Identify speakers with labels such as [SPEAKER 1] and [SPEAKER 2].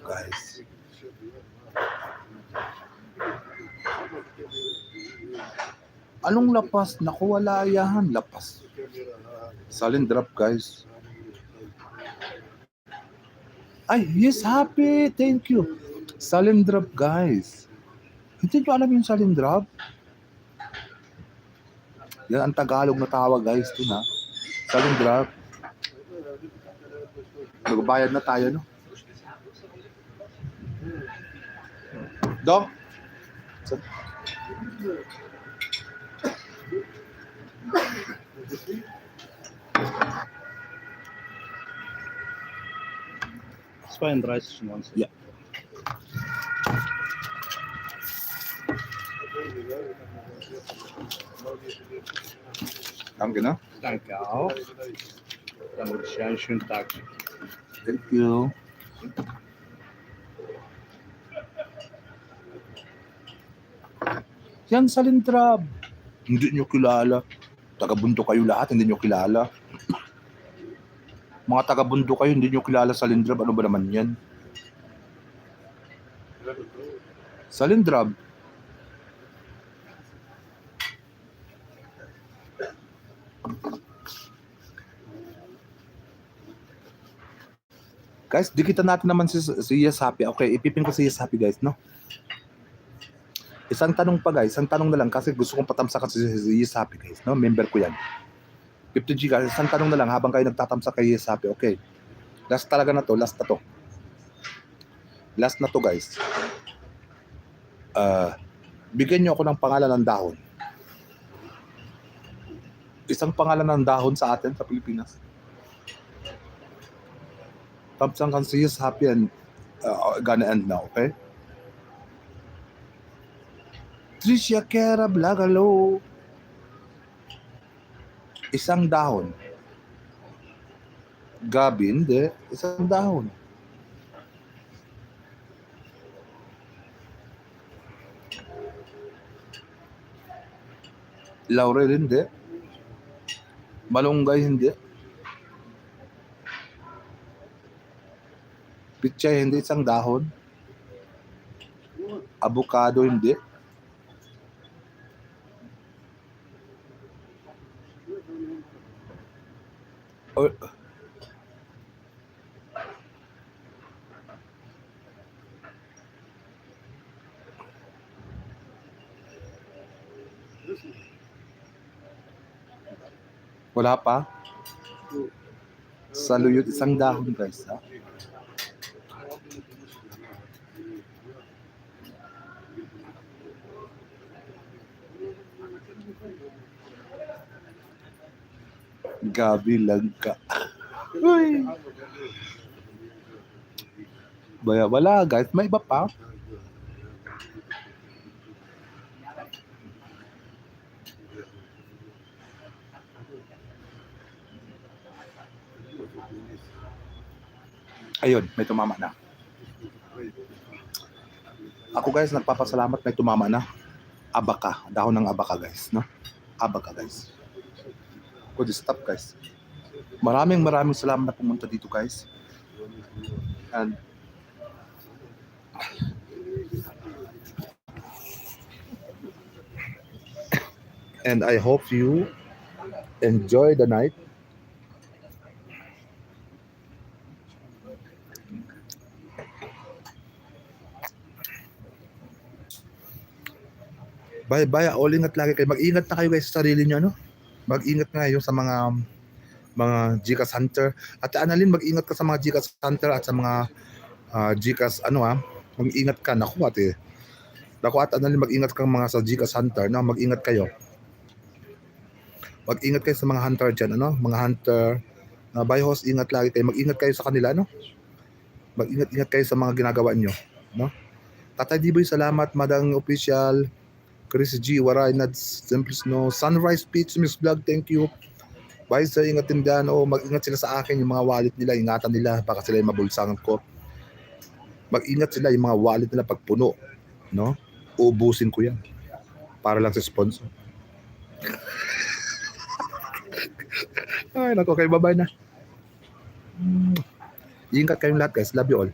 [SPEAKER 1] guys. Anong lapas? Naku, wala yan. Lapas. Salindrap, guys. Ay, yes, happy. Thank you. Salindrap, guys. Hindi nyo alam yung salindrap? Yan ang Tagalog na tawag, guys. Ito na. Salindrap. Magbayad na tayo, no? Dong?
[SPEAKER 2] Zwei und 30.
[SPEAKER 1] Ja. Danke, ne?
[SPEAKER 2] Danke auch. Dann wünsche ich einen schönen Tag.
[SPEAKER 1] Thank you. Yan, Salindrap. Hindi nyo kilala. Taga-Bundo kayo lahat, hindi nyo kilala. Mga taga-Bundo kayo, hindi nyo kilala Salindrap. Ano ba naman yan? Salindrap. Guys, dikitan natin naman si Yes Happy. Okay, ipipin ko si Yes Happy, guys, no? Isang tanong pa, guys. Isang tanong na lang kasi gusto kong patamsakan si Yes Happy, guys, no? Member ko yan. 50G, guys. Isang tanong na lang habang kayo nagtatamsak kay Yes Happy. Okay. Last talaga na to. Last na to. Last na to, guys. Bigyan nyo ako ng pangalan ng dahon. Isang pangalan ng dahon sa atin, sa Pilipinas. Tamsakan si Yes Happy and gonna end now, okay? Tricia Kera Blagalo. Isang dahon. Gabi, hindi. Isang dahon. Laurel, hindi. Malunggay, hindi. Pichay, hindi. Isang dahon. Avocado, hindi. Or, wala pa? Saluyot, isang dahon, guys, ha? Gabi Langka. Uy. Baya, wala, guys. May iba pa. Ayun, may tumama na. Ako, guys, nagpapasalamat, may tumama na. Abaka. Dahon ng abaka, guys, no? Abaka, guys. Good stop, guys. Maraming salamat na pumunta dito, guys. And I hope you enjoy the night. Bye-bye. All ingat lagi kayo. Mag-ingat na kayo, guys, sa sarili nyo, no? Mag-ingat nga kayo sa mga Gcash Hunter. At Annalyn, mag-ingat ka sa mga Gcash Hunter at sa mga Gcash, mag-ingat ka. Naku, ate. Naku, at Annalyn, mag-ingat ka mga sa Gcash Hunter, no? Mag-ingat kayo. Mag-ingat kayo sa mga hunter dyan, Mga hunter. By host, ingat lagi kayo. Mag-ingat kayo sa kanila, no? Mag-ingat kayo sa mga ginagawa nyo, no? Tatay Diboy, salamat. Madang Official. Chris G, Waray, Nads, Simple Snow, Sunrise Peach, Miss Vlog, thank you. Bye sir, ingatin dyan. Mag-ingat sila sa akin, yung mga wallet nila, ingatan nila, baka sila yung mabulsangan ko. Mag-ingat sila, yung mga wallet nila pag puno, no? Uubusin ko yan. Para lang sa sponsor. Ay, nako, okay, bye-bye na. Ingat kayong lahat, guys. Love you all.